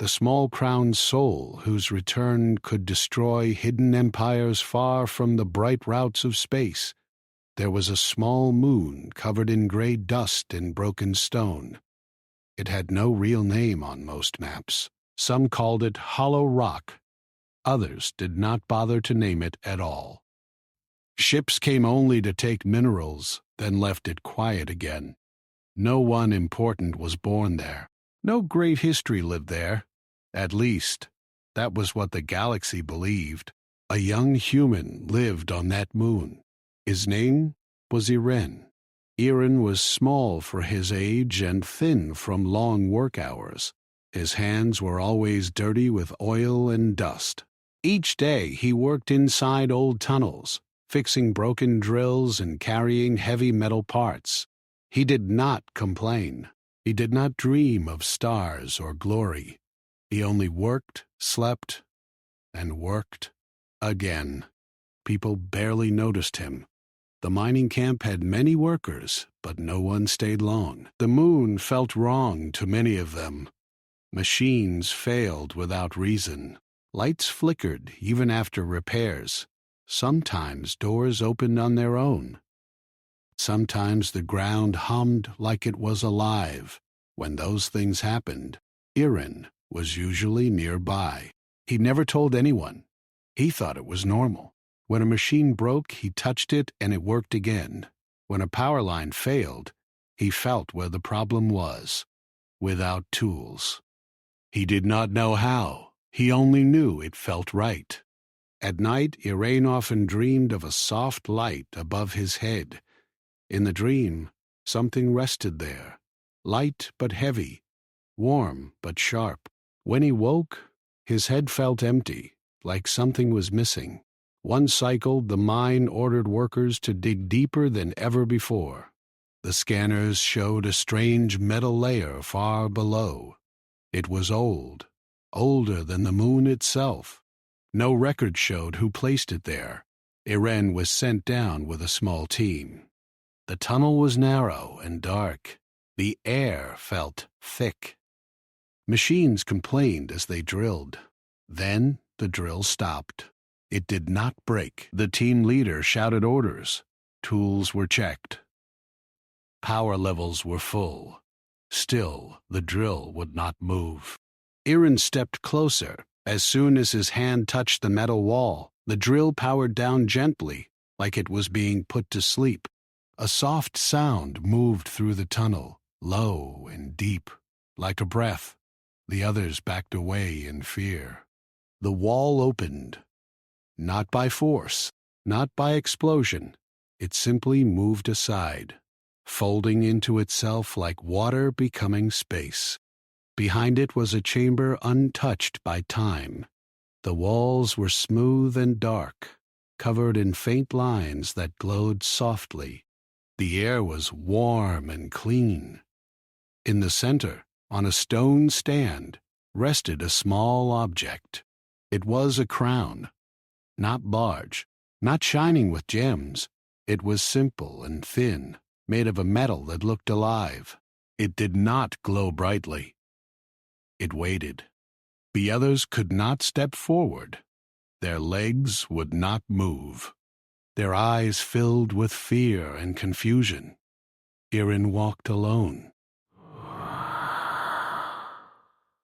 the small crowned soul whose return could destroy hidden empires far from the bright routes of space. There was a small moon covered in gray dust and broken stone. It had no real name on most maps. Some called it Hollow Rock. Others did not bother to name it at all. Ships came only to take minerals, then left it quiet again. No one important was born there. No great history lived there. At least, that was what the galaxy believed. A young human lived on that moon. His name was Iren. Iren was small for his age and thin from long work hours. His hands were always dirty with oil and dust. Each day he worked inside old tunnels, fixing broken drills and carrying heavy metal parts. He did not complain. He did not dream of stars or glory. He only worked, slept, and worked again. People barely noticed him. The mining camp had many workers, but no one stayed long. The moon felt wrong to many of them. Machines failed without reason. Lights flickered even after repairs. Sometimes doors opened on their own. Sometimes the ground hummed like it was alive. When those things happened, Iren was usually nearby. He never told anyone. He thought it was normal. When a machine broke, he touched it and it worked again. When a power line failed, he felt where the problem was, without tools. He did not know how. He only knew it felt right. At night, Iren often dreamed of a soft light above his head. In the dream, something rested there, light but heavy, warm but sharp. When he woke, his head felt empty, like something was missing. One cycle, the mine ordered workers to dig deeper than ever before. The scanners showed a strange metal layer far below. It was old, older than the moon itself. No record showed who placed it there. Iren was sent down with a small team. The tunnel was narrow and dark. The air felt thick. Machines complained as they drilled. Then the drill stopped. It did not break. The team leader shouted orders. Tools were checked. Power levels were full. Still, the drill would not move. Iren stepped closer. As soon as his hand touched the metal wall, the drill powered down gently, like it was being put to sleep. A soft sound moved through the tunnel, low and deep, like a breath. The others backed away in fear. The wall opened. Not by force, not by explosion. It simply moved aside, folding into itself like water becoming space. Behind it was a chamber untouched by time. The walls were smooth and dark, covered in faint lines that glowed softly. The air was warm and clean. In the center, on a stone stand, rested a small object. It was a crown. Not large, not shining with gems. It was simple and thin, made of a metal that looked alive. It did not glow brightly. It waited. The others could not step forward. Their legs would not move. Their eyes filled with fear and confusion. Iren walked alone.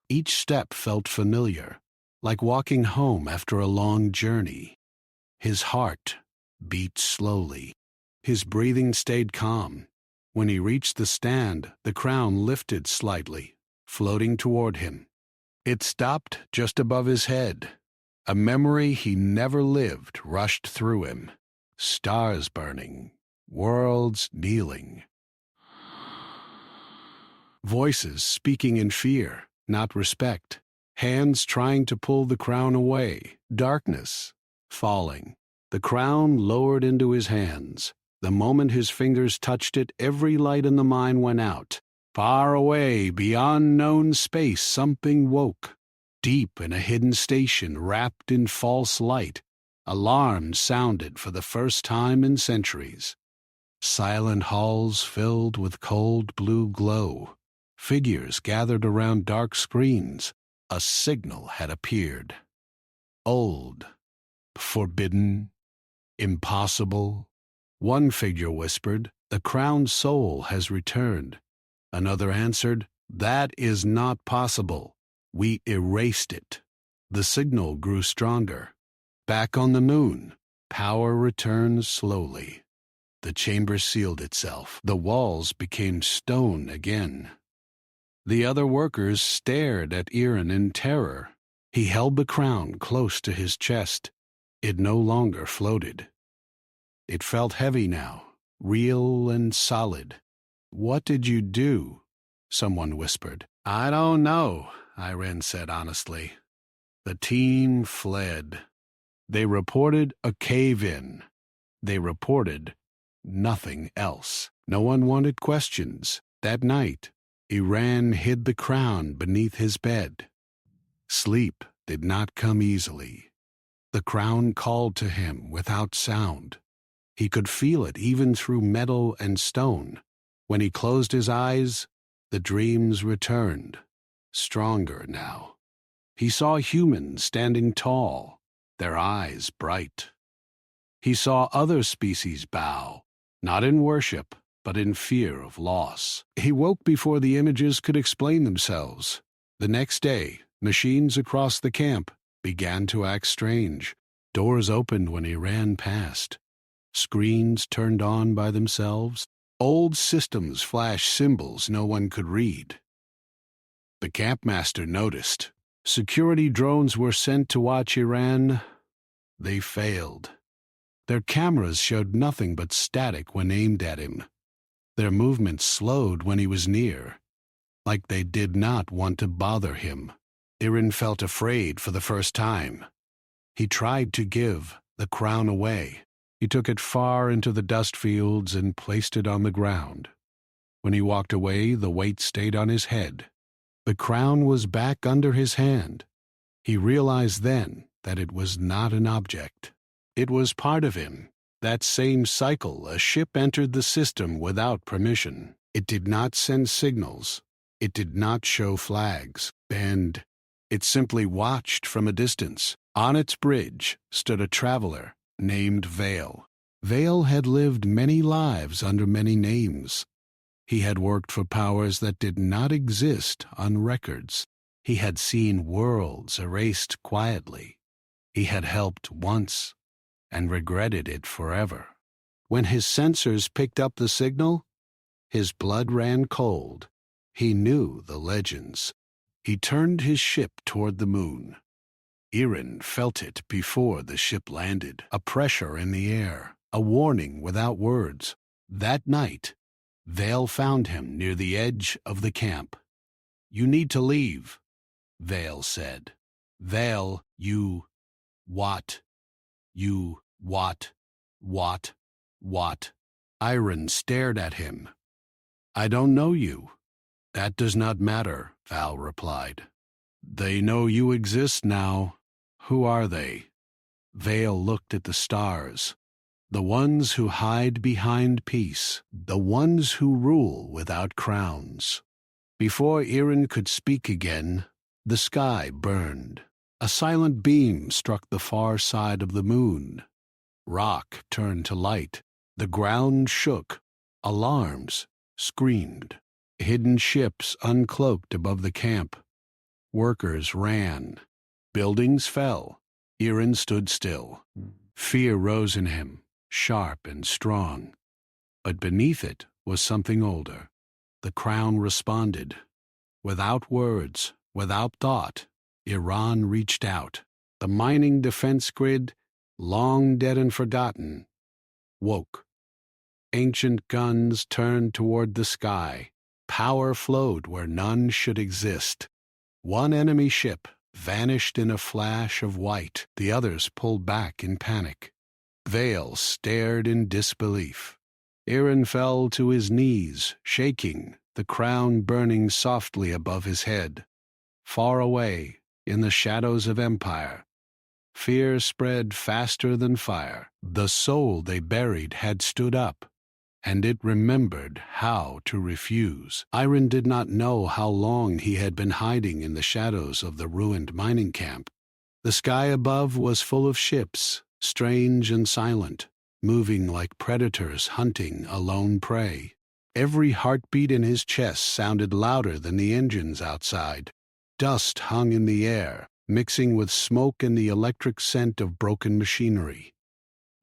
Each step felt familiar, like walking home after a long journey. His heart beat slowly. His breathing stayed calm. When he reached the stand, the crown lifted slightly, floating toward him. It stopped just above his head. A memory he never lived rushed through him. Stars burning, worlds kneeling. Voices speaking in fear, not respect. Hands trying to pull the crown away. Darkness falling. The crown lowered into his hands. The moment his fingers touched it, every light in the mine went out. Far away, beyond known space, something woke. Deep in a hidden station, wrapped in false light, alarms sounded for the first time in centuries. Silent halls filled with cold blue glow. Figures gathered around dark screens. A signal had appeared. Old, forbidden, impossible. One figure whispered, "The crowned soul has returned." Another answered, "That is not possible. We erased it." The signal grew stronger. Back on the moon, power returned slowly. The chamber sealed itself. The walls became stone again. The other workers stared at Iran in terror. He held the crown close to his chest. It no longer floated. It felt heavy now, real and solid. "What did you do?" someone whispered. "I don't know," Iran said honestly. The team fled. They reported a cave-in. They reported nothing else. No one wanted questions. That night, Iran hid the crown beneath his bed. Sleep did not come easily. The crown called to him without sound. He could feel it even through metal and stone. When he closed his eyes, the dreams returned, stronger now. He saw humans standing tall, their eyes bright. He saw other species bow, not in worship, but in fear of loss. He woke before the images could explain themselves. The next day, machines across the camp began to act strange. Doors opened when he ran past. Screens turned on by themselves. Old systems flashed symbols no one could read. The campmaster noticed. Security drones were sent to watch Iran. They failed. Their cameras showed nothing but static when aimed at him. Their movements slowed when he was near, like they did not want to bother him. Iran felt afraid for the first time. He tried to give the crown away. He took it far into the dust fields and placed it on the ground. When he walked away, the weight stayed on his head. The crown was back under his hand. He realized then that it was not an object. It was part of him. That same cycle, a ship entered the system without permission. It did not send signals. It did not show flags. And it simply watched from a distance. On its bridge stood a traveler named Vale. Vale had lived many lives under many names. He had worked for powers that did not exist on records. He had seen worlds erased quietly. He had helped once and regretted it forever. When his sensors picked up the signal, his blood ran cold. He knew the legends. He turned his ship toward the moon. Iran felt it before the ship landed, a pressure in the air, a warning without words. That night, Vale found him near the edge of the camp. "You need to leave," Vale said. "Vale, what? What? Iran stared at him. "I don't know you." "That does not matter," Val replied. "They know you exist now. Who are they?" Vale looked at the stars. "The ones who hide behind peace. The ones who rule without crowns." Before Iran could speak again, the sky burned. A silent beam struck the far side of the moon. Rock turned to light. The ground shook. Alarms screamed. Hidden ships uncloaked above the camp. Workers ran. Buildings fell. Iran stood still. Fear rose in him, sharp and strong. But beneath it was something older. The crown responded. Without words, without thought, Iran reached out. The mining defense grid, long dead and forgotten, woke. Ancient guns turned toward the sky. Power flowed where none should exist. One enemy ship vanished in a flash of white. The others pulled back in panic. Vale stared in disbelief. Iran fell to his knees, shaking, the crown burning softly above his head. Far away, in the shadows of empire, fear spread faster than fire. The soul they buried had stood up. and it remembered how to refuse. Iron did not know how long he had been hiding in the shadows of the ruined mining camp. The sky above was full of ships, strange and silent, moving like predators hunting a lone prey. Every heartbeat in his chest sounded louder than the engines outside. Dust hung in the air, mixing with smoke and the electric scent of broken machinery.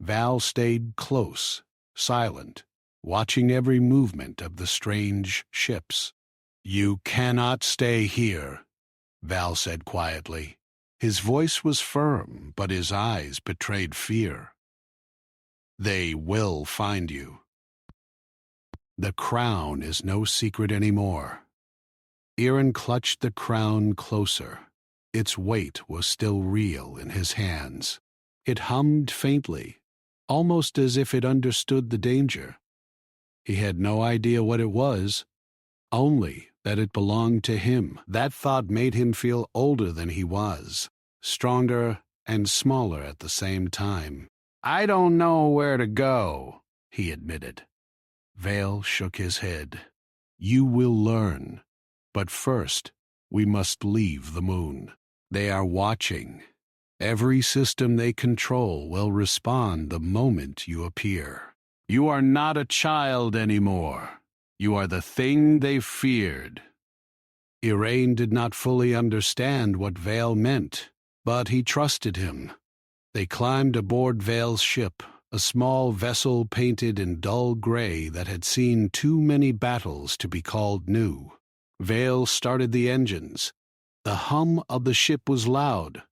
Val stayed close, silent, watching every movement of the strange ships. "You cannot stay here," Val said quietly. His voice was firm, but his eyes betrayed fear. "They will find you. The crown is no secret anymore." Aaron clutched the crown closer. Its weight was still real in his hands. It hummed faintly, almost as if it understood the danger. He had no idea what it was, only that it belonged to him. That thought made him feel older than he was, stronger and smaller at the same time. "I don't know where to go," he admitted. Vale shook his head. "You will learn, but first we must leave the moon. They are watching. Every system they control will respond the moment you appear. You are not a child anymore. You are the thing they feared." Iraine did not fully understand what Vale meant, but he trusted him. They climbed aboard Vale's ship, a small vessel painted in dull gray that had seen too many battles to be called new. Vale started the engines. The hum of the ship was loud,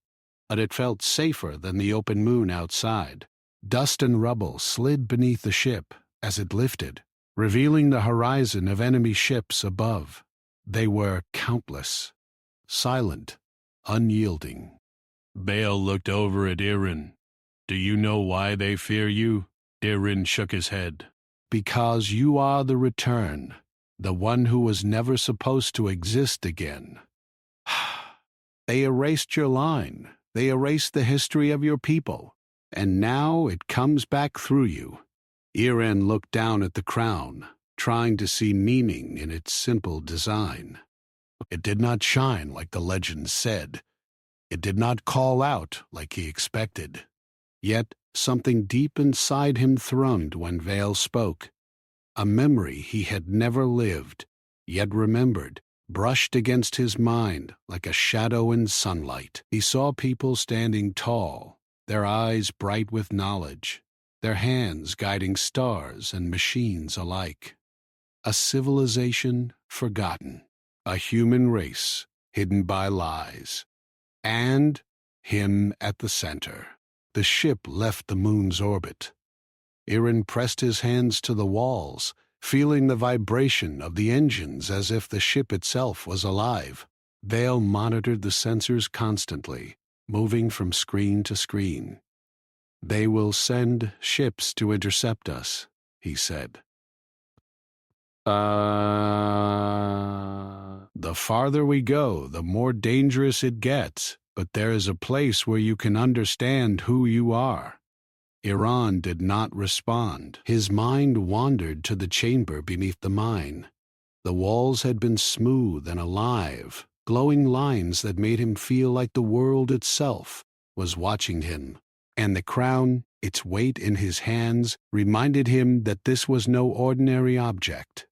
but it felt safer than the open moon outside. Dust and rubble slid beneath the ship as it lifted, revealing the horizon of enemy ships above. They were countless, silent, unyielding. Vale looked over at Aaron. "Do you know why they fear you?" Aaron shook his head. "Because you are the return, the one who was never supposed to exist again. They erased your line. They erased the history of your people. And now it comes back through you." Aaron looked down at the crown, trying to see meaning in its simple design. It did not shine like the legends said. It did not call out like he expected. Yet something deep inside him thrummed when Vale spoke. A memory he had never lived, yet remembered, brushed against his mind like a shadow in sunlight. He saw people standing tall, their eyes bright with knowledge, their hands guiding stars and machines alike. A civilization forgotten, a human race hidden by lies, and him at the center. The ship left the moon's orbit. Aaron pressed his hands to the walls, feeling the vibration of the engines as if the ship itself was alive. Vale monitored the sensors constantly, moving from screen to screen. "They will send ships to intercept us," he said. The farther we go, the more dangerous it gets, but there is a place where you can understand who you are." Iran did not respond. His mind wandered to the chamber beneath the mine. The walls had been smooth and alive, glowing lines that made him feel like the world itself was watching him. And the crown, its weight in his hands, reminded him that this was no ordinary object.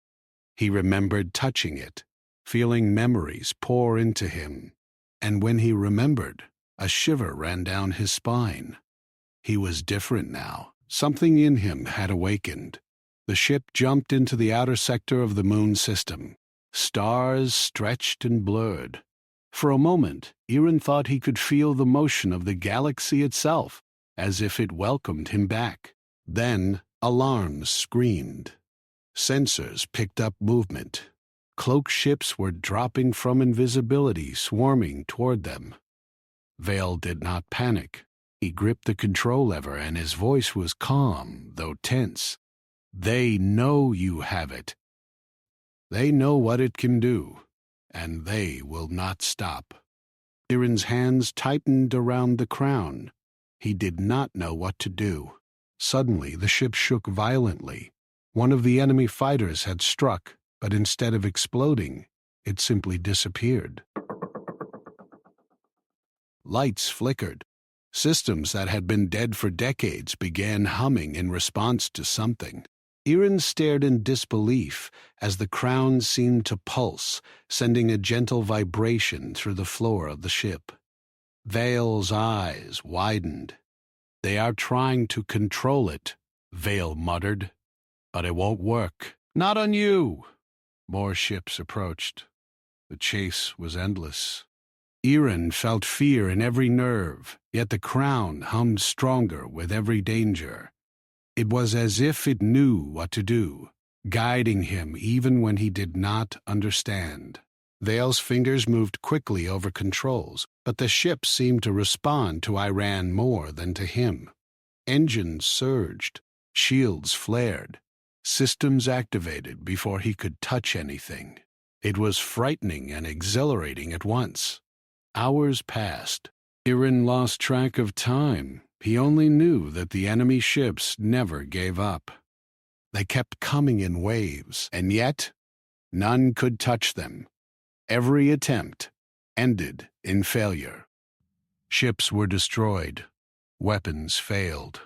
He remembered touching it, feeling memories pour into him. And when he remembered, a shiver ran down his spine. He was different now. Something in him had awakened. The ship jumped into the outer sector of the moon system. Stars stretched and blurred. For a moment, Aaron thought he could feel the motion of the galaxy itself, as if it welcomed him back. Then alarms screamed. Sensors picked up movement. Cloak ships were dropping from invisibility, swarming toward them. Vale did not panic. He gripped the control lever and his voice was calm, though tense. "They know you have it. They know what it can do, and they will not stop." Aaron's hands tightened around the crown. He did not know what to do. Suddenly the ship shook violently. One of the enemy fighters had struck, but instead of exploding, it simply disappeared. Lights flickered. Systems that had been dead for decades began humming in response to something. Iren stared in disbelief as the crown seemed to pulse, sending a gentle vibration through the floor of the ship. Vale's eyes widened. "They are trying to control it," Vale muttered. "But it won't work. Not on you." More ships approached. The chase was endless. Iren felt fear in every nerve, yet the crown hummed stronger with every danger. It was as if it knew what to do, guiding him even when he did not understand. Vale's fingers moved quickly over controls, but the ship seemed to respond to Iran more than to him. Engines surged, shields flared, systems activated before he could touch anything. It was frightening and exhilarating at once. Hours passed. Iren lost track of time. He only knew that the enemy ships never gave up. They kept coming in waves, and yet none could touch them. Every attempt ended in failure. Ships were destroyed. Weapons failed.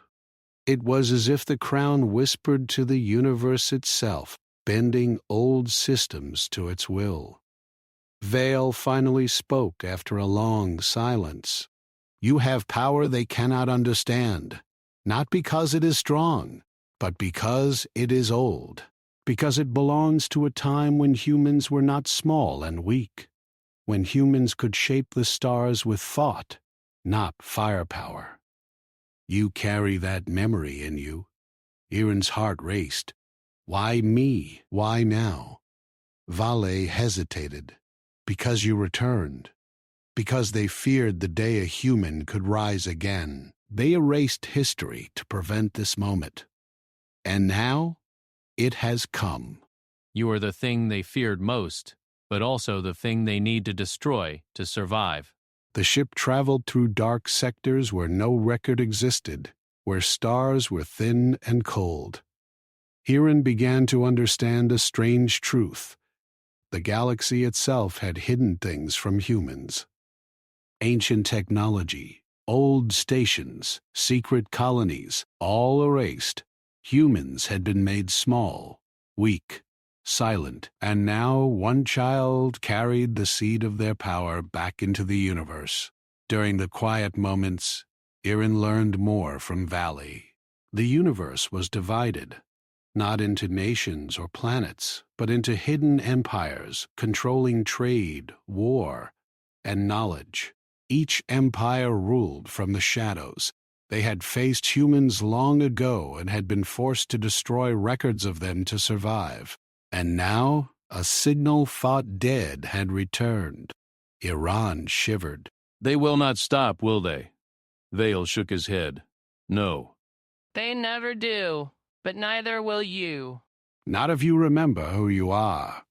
It was as if the crown whispered to the universe itself, bending old systems to its will. Vale finally spoke after a long silence. "You have power they cannot understand, not because it is strong, but because it is old, because it belongs to a time when humans were not small and weak, when humans could shape the stars with thought, not firepower. You carry that memory in you." Iren's heart raced. "Why me? Why now?" Vale hesitated. "Because you returned. Because they feared the day a human could rise again. They erased history to prevent this moment. And now, it has come." You are the thing they feared most, but also the thing they need to destroy to survive. The ship traveled through dark sectors where no record existed, where stars were thin and cold. Iren began to understand a strange truth. The galaxy itself had hidden things from humans. Ancient technology, old stations, secret colonies, all erased. Humans had been made small, weak, silent, and now one child carried the seed of their power back into the universe. During the quiet moments, Iren learned more from Vale. The universe was divided, not into nations or planets, but into hidden empires controlling trade, war, and knowledge. Each empire ruled from the shadows. They had faced humans long ago and had been forced to destroy records of them to survive. And now, a signal thought dead had returned. Iran shivered. They will not stop, will they? Vale shook his head. No. They never do, but neither will you. Not if you remember who you are.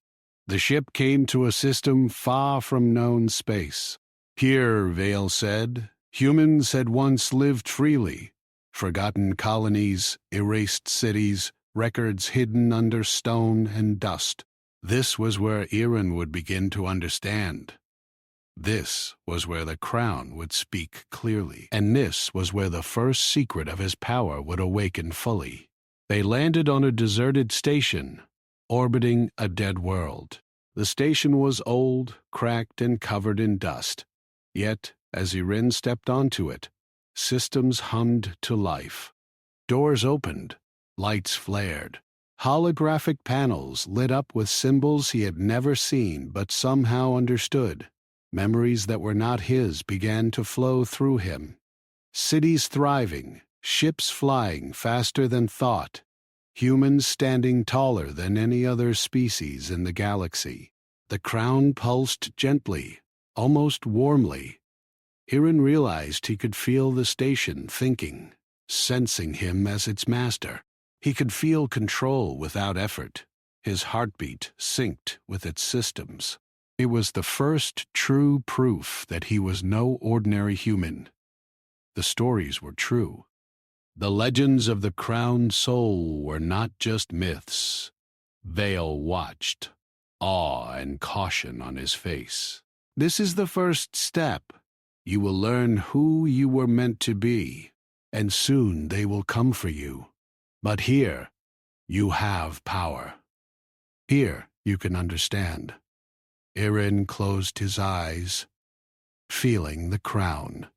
The ship came to a system far from known space. Here, Vale said, humans had once lived freely. Forgotten colonies, erased cities, records hidden under stone and dust. This was where Iren would begin to understand. This was where the crown would speak clearly, and this was where the first secret of his power would awaken fully. They landed on a deserted station, orbiting a dead world. The station was old, cracked, and covered in dust. Yet, as Iren stepped onto it, systems hummed to life. Doors opened, lights flared. Holographic panels lit up with symbols he had never seen but somehow understood. Memories that were not his began to flow through him. Cities thriving, ships flying faster than thought, humans standing taller than any other species in the galaxy. The crown pulsed gently, almost warmly. Iren realized he could feel the station thinking, sensing him as its master. He could feel control without effort. His heartbeat synced with its systems. It was the first true proof that he was no ordinary human. The stories were true. The legends of the crowned soul were not just myths. Vale watched, awe and caution on his face. This is the first step. You will learn who you were meant to be, and soon they will come for you. But here, you have power. Here, you can understand. Irin closed his eyes, feeling the crown.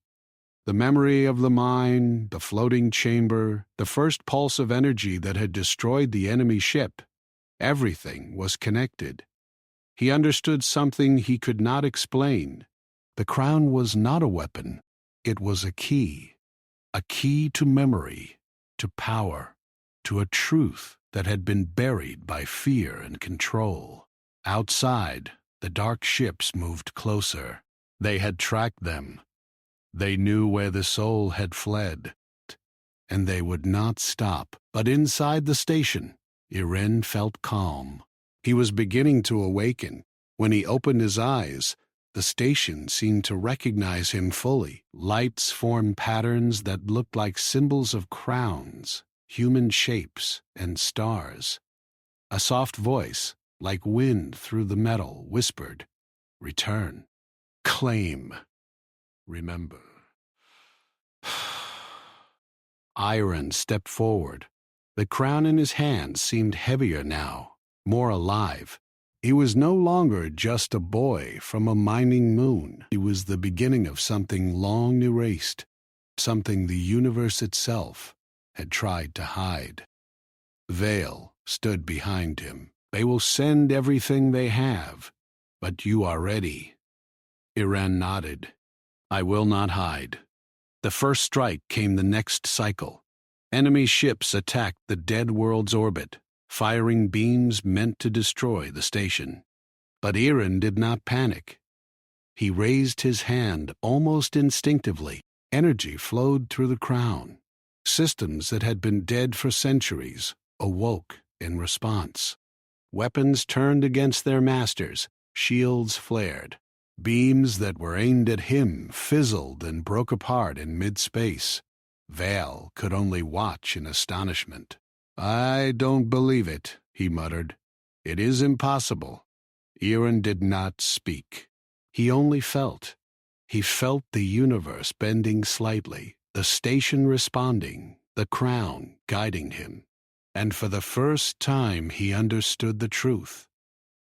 The memory of the mine, the floating chamber, the first pulse of energy that had destroyed the enemy ship, everything was connected. He understood something he could not explain. The crown was not a weapon. It was a key to memory, to power, to a truth that had been buried by fear and control. Outside, the dark ships moved closer. They had tracked them. They knew where the soul had fled, and they would not stop. But inside the station, Irin felt calm. He was beginning to awaken. When he opened his eyes, the station seemed to recognize him fully. Lights formed patterns that looked like symbols of crowns, human shapes, and stars. A soft voice, like wind through the metal, whispered, "Return. Claim. Remember." Iron stepped forward. The crown in his hand seemed heavier now, more alive. He was no longer just a boy from a mining moon. He was the beginning of something long erased, something the universe itself had tried to hide. Vale stood behind him. "They will send everything they have, but you are ready." Iran nodded. "I will not hide." The first strike came the next cycle. Enemy ships attacked the dead world's orbit, firing beams meant to destroy the station. But Iran did not panic. He raised his hand almost instinctively. Energy flowed through the crown. Systems that had been dead for centuries awoke in response. Weapons turned against their masters. Shields flared. Beams that were aimed at him fizzled and broke apart in mid-space. Vale could only watch in astonishment. "I don't believe it," he muttered. "It is impossible." Iran did not speak. He only felt. He felt the universe bending slightly, the station responding, the crown guiding him. And for the first time he understood the truth.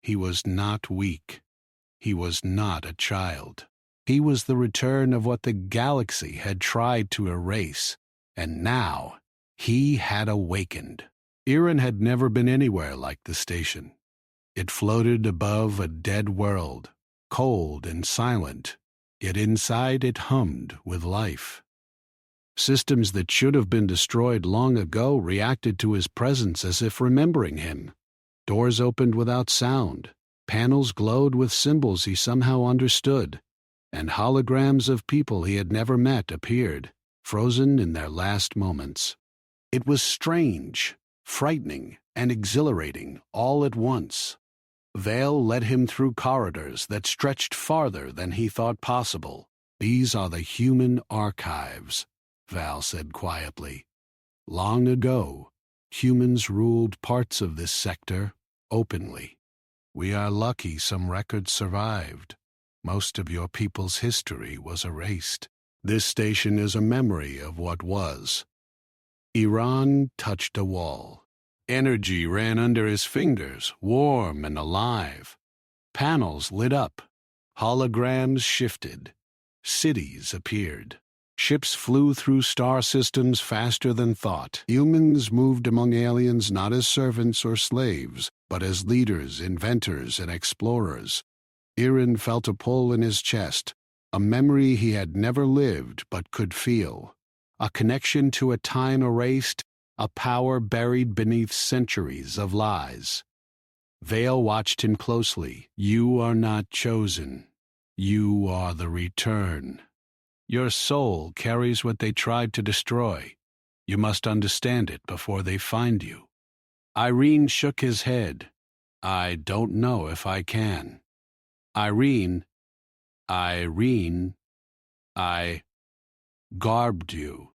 He was not weak. He was not a child. He was the return of what the galaxy had tried to erase, and now he had awakened. Iran had never been anywhere like the station. It floated above a dead world, cold and silent, yet inside it hummed with life. Systems that should have been destroyed long ago reacted to his presence as if remembering him. Doors opened without sound. Panels glowed with symbols he somehow understood, and holograms of people he had never met appeared, frozen in their last moments. It was strange, frightening, and exhilarating all at once. Vale led him through corridors that stretched farther than he thought possible. "These are the human archives," Val said quietly. "Long ago, humans ruled parts of this sector openly. We are lucky some records survived. Most of your people's history was erased. This station is a memory of what was." Iran touched a wall. Energy ran under his fingers, warm and alive. Panels lit up. Holograms shifted. Cities appeared. Ships flew through star systems faster than thought. Humans moved among aliens not as servants or slaves, but as leaders, inventors, and explorers. Iran felt a pull in his chest, a memory he had never lived but could feel, a connection to a time erased, a power buried beneath centuries of lies. Vale watched him closely. "You are not chosen. You are the return. Your soul carries what they tried to destroy. You must understand it before they find you." Irene shook his head. "I don't know if I can." Irene, I garbed you.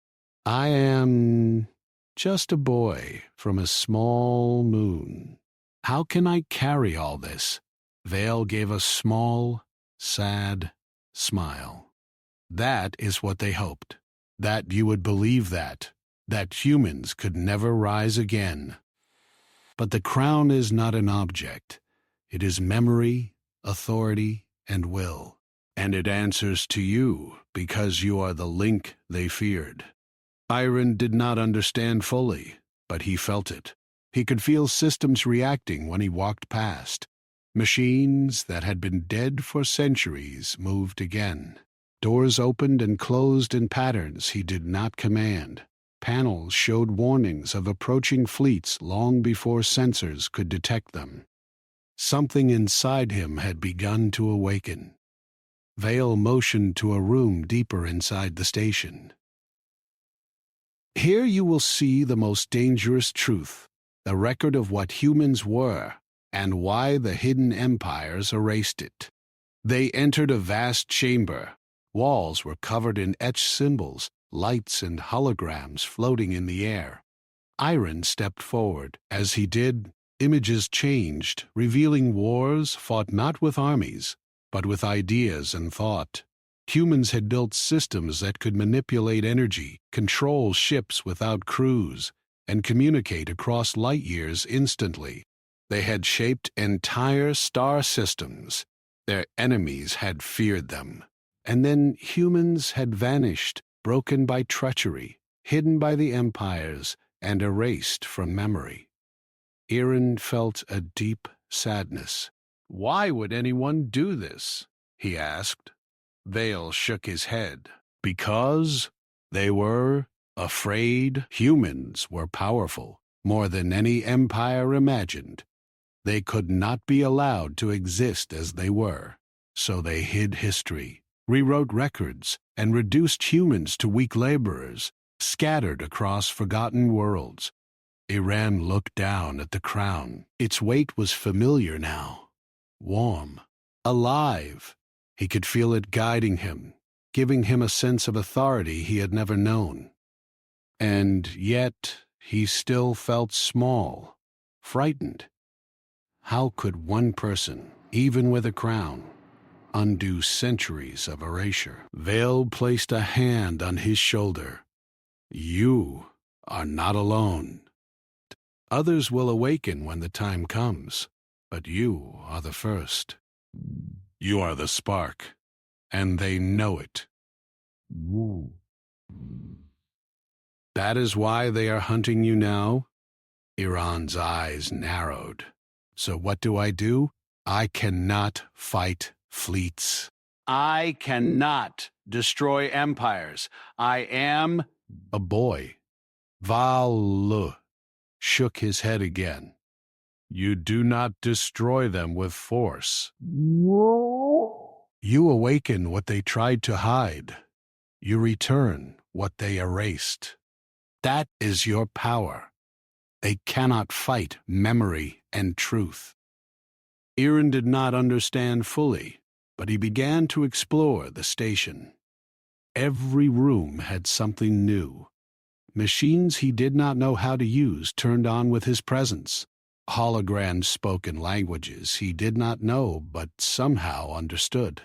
I am just a boy from a small moon. How can I carry all this? Vale gave a small, sad smile. That is what they hoped, that you would believe that humans could never rise again. But the crown is not an object. It is memory, authority, and will. And it answers to you because you are the link they feared. Iron did not understand fully, but he felt it. He could feel systems reacting when he walked past. Machines that had been dead for centuries moved again. Doors opened and closed in patterns he did not command. Panels showed warnings of approaching fleets long before sensors could detect them. Something inside him had begun to awaken. Vale motioned to a room deeper inside the station. Here you will see the most dangerous truth, the record of what humans were, and why the hidden empires erased it. They entered a vast chamber. Walls were covered in etched symbols, lights and holograms floating in the air. Iron stepped forward. As he did, images changed, revealing wars fought not with armies, but with ideas and thought. Humans had built systems that could manipulate energy, control ships without crews, and communicate across light years instantly. They had shaped entire star systems. Their enemies had feared them. And then humans had vanished, broken by treachery, hidden by the empires, and erased from memory. Iron felt a deep sadness. Why would anyone do this? He asked. Vale shook his head. Because they were afraid. Humans were powerful, more than any empire imagined. They could not be allowed to exist as they were, so they hid history, rewrote records, and reduced humans to weak laborers, scattered across forgotten worlds. Iran looked down at the crown. Its weight was familiar now, warm, alive. He could feel it guiding him, giving him a sense of authority he had never known. And yet he still felt small, frightened. How could one person, even with a crown, undo centuries of erasure? Vale placed a hand on his shoulder. You are not alone. Others will awaken when the time comes, but you are the first. You are the spark, and they know it. That is why they are hunting you now? Iran's eyes narrowed. So what do? I cannot fight fleets. I cannot destroy empires. I am a boy. Val shook his head again. You do not destroy them with force. You awaken what they tried to hide. You return what they erased. That is your power. They cannot fight memory and truth. Iran did not understand fully, but he began to explore the station. Every room had something new. Machines he did not know how to use turned on with his presence. Holograms spoke in languages he did not know but somehow understood.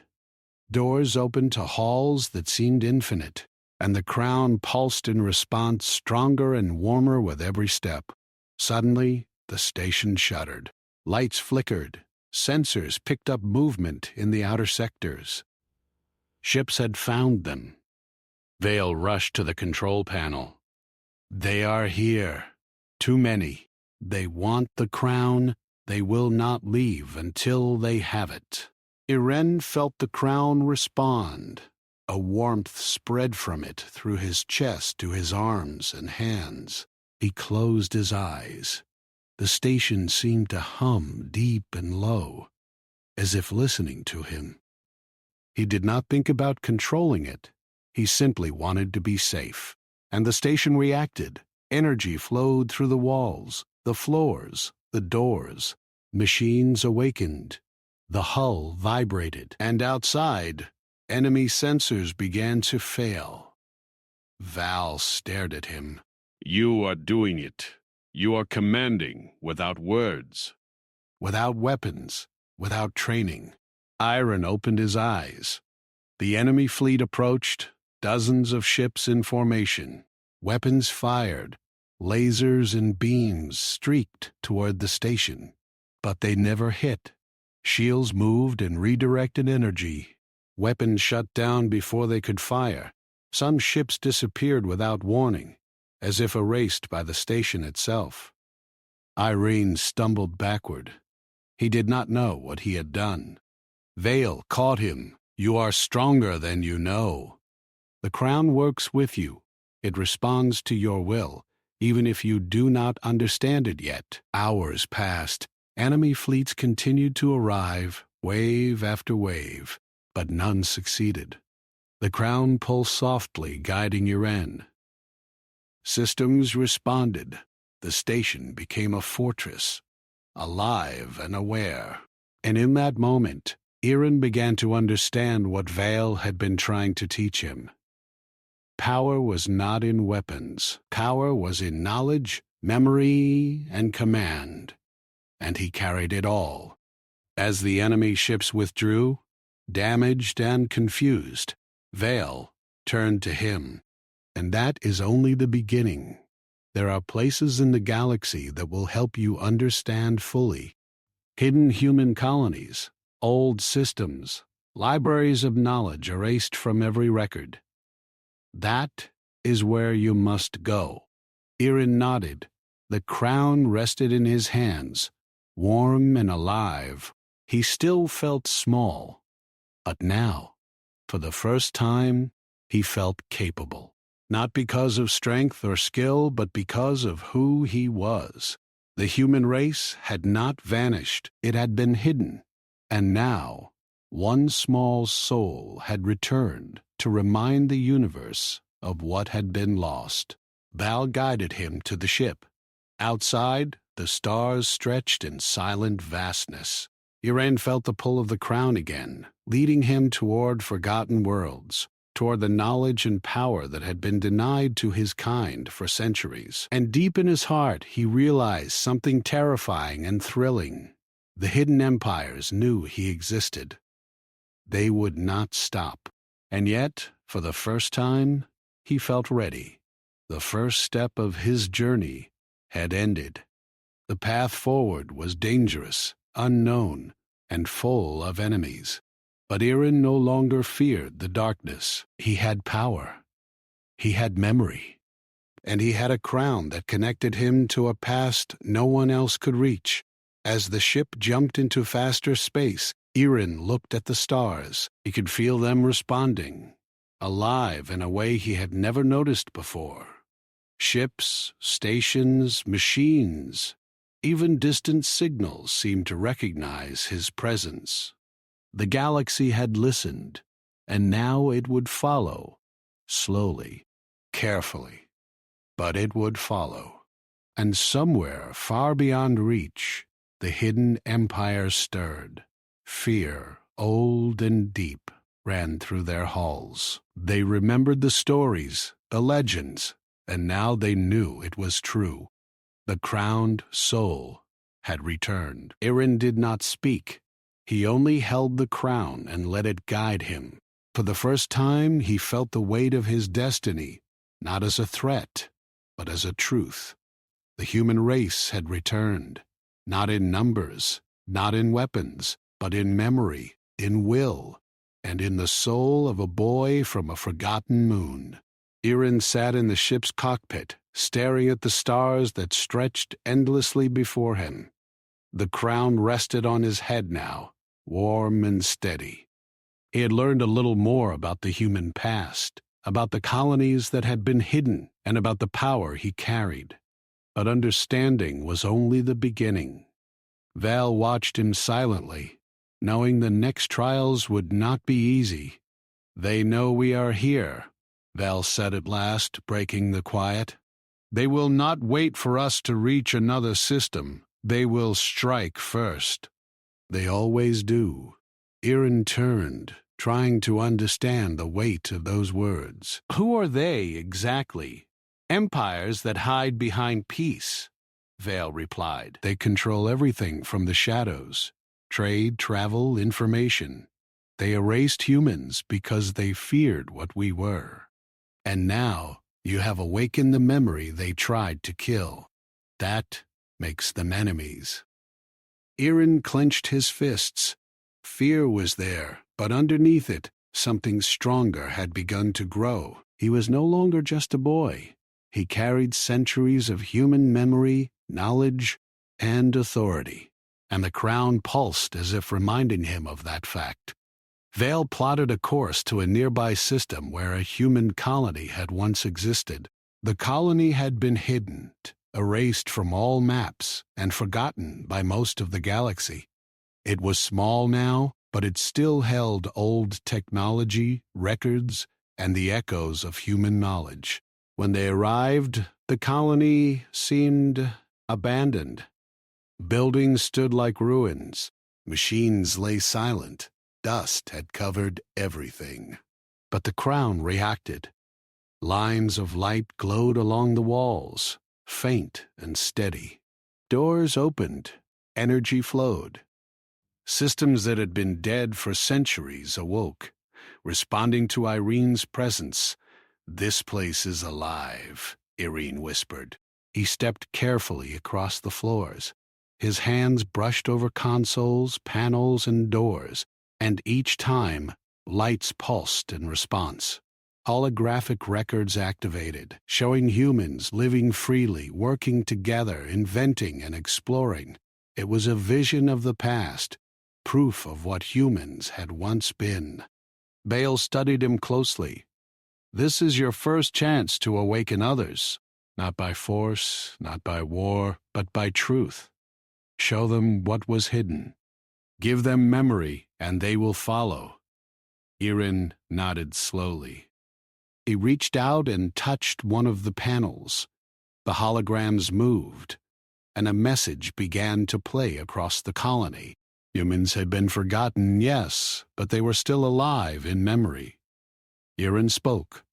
Doors opened to halls that seemed infinite, and the crown pulsed in response, stronger and warmer with every step. Suddenly, the station shuddered. Lights flickered. Sensors picked up movement in the outer sectors. Ships had found them. Vale rushed to the control panel. They are here. Too many. They want the crown. They will not leave until they have it. Iren felt the crown respond. A warmth spread from it through his chest to his arms and hands. He closed his eyes. The station seemed to hum deep and low, as if listening to him. He did not think about controlling it. He simply wanted to be safe. And the station reacted. Energy flowed through the walls, the floors, the doors. Machines awakened. The hull vibrated. And outside, enemy sensors began to fail. Val stared at him. You are doing it. You are commanding without words. Without weapons, without training. Iron opened his eyes. The enemy fleet approached, dozens of ships in formation. Weapons fired. Lasers and beams streaked toward the station. But they never hit. Shields moved and redirected energy. Weapons shut down before they could fire. Some ships disappeared without warning, as if erased by the station itself. Irene stumbled backward. He did not know what he had done. Vale caught him. You are stronger than you know. The crown works with you. It responds to your will, even if you do not understand it yet. Hours passed. Enemy fleets continued to arrive, wave after wave, but none succeeded. The crown pulsed softly, guiding Iren. Systems responded. The station became a fortress, alive and aware. And in that moment, Iren began to understand what Vale had been trying to teach him. Power was not in weapons. Power was in knowledge, memory, and command. And he carried it all. As the enemy ships withdrew, damaged and confused, Vale turned to him. And that is only the beginning. There are places in the galaxy that will help you understand fully. Hidden human colonies, old systems, libraries of knowledge erased from every record. That is where you must go. Iren nodded. The crown rested in his hands, warm and alive. He still felt small, but now, for the first time, he felt capable. Not because of strength or skill, but because of who he was. The human race had not vanished. It had been hidden. And now, one small soul had returned to remind the universe of what had been lost. Val guided him to the ship. Outside, the stars stretched in silent vastness. Iren felt the pull of the crown again, leading him toward forgotten worlds, toward the knowledge and power that had been denied to his kind for centuries. And deep in his heart, he realized something terrifying and thrilling. The hidden empires knew he existed. They would not stop. And yet, for the first time, he felt ready. The first step of his journey had ended. The path forward was dangerous, unknown, and full of enemies. But Iren no longer feared the darkness. He had power. He had memory. And he had a crown that connected him to a past no one else could reach. As the ship jumped into faster space, Iren looked at the stars. He could feel them responding, alive in a way he had never noticed before. Ships, stations, machines, even distant signals seemed to recognize his presence. The galaxy had listened, and now it would follow, slowly, carefully. But it would follow. And somewhere far beyond reach, the hidden empire stirred. Fear, old and deep, ran through their halls. They remembered the stories, the legends, and now they knew it was true. The crowned soul had returned. Iren did not speak. He only held the crown and let it guide him. For the first time, he felt the weight of his destiny, not as a threat, but as a truth. The human race had returned, not in numbers, not in weapons, but in memory, in will, and in the soul of a boy from a forgotten moon. Iren sat in the ship's cockpit, staring at the stars that stretched endlessly before him. The crown rested on his head now, warm and steady. He had learned a little more about the human past, about the colonies that had been hidden, and about the power he carried. But understanding was only the beginning. Val watched him silently, knowing the next trials would not be easy. "They know we are here," Val said at last, breaking the quiet. "They will not wait for us to reach another system. They will strike first. They always do." Iren turned, trying to understand the weight of those words. Who are they exactly? Empires that hide behind peace, Vale replied. They control everything from the shadows. Trade, travel, information. They erased humans because they feared what we were. And now you have awakened the memory they tried to kill. That makes them enemies. Irin clenched his fists. Fear was there, but underneath it, something stronger had begun to grow. He was no longer just a boy. He carried centuries of human memory, knowledge, and authority, and the crown pulsed as if reminding him of that fact. Vale plotted a course to a nearby system where a human colony had once existed. The colony had been hidden, erased from all maps, and forgotten by most of the galaxy. It was small now, but it still held old technology, records, and the echoes of human knowledge. When they arrived, the colony seemed abandoned. Buildings stood like ruins. Machines lay silent. Dust had covered everything. But the crown reacted. Lines of light glowed along the walls, faint and steady. Doors opened. Energy flowed. Systems that had been dead for centuries awoke, responding to Irene's presence. "This place is alive," Irene whispered. He stepped carefully across the floors. His hands brushed over consoles, panels, and doors, and each time, lights pulsed in response. Holographic records activated, showing humans living freely, working together, inventing and exploring. It was a vision of the past, proof of what humans had once been. Bale studied him closely. "This is your first chance to awaken others, not by force, not by war, but by truth. Show them what was hidden. Give them memory, and they will follow." Irin nodded slowly. He reached out and touched one of the panels. The holograms moved, and a message began to play across the colony. Humans had been forgotten, yes, but they were still alive in memory. Irin spoke,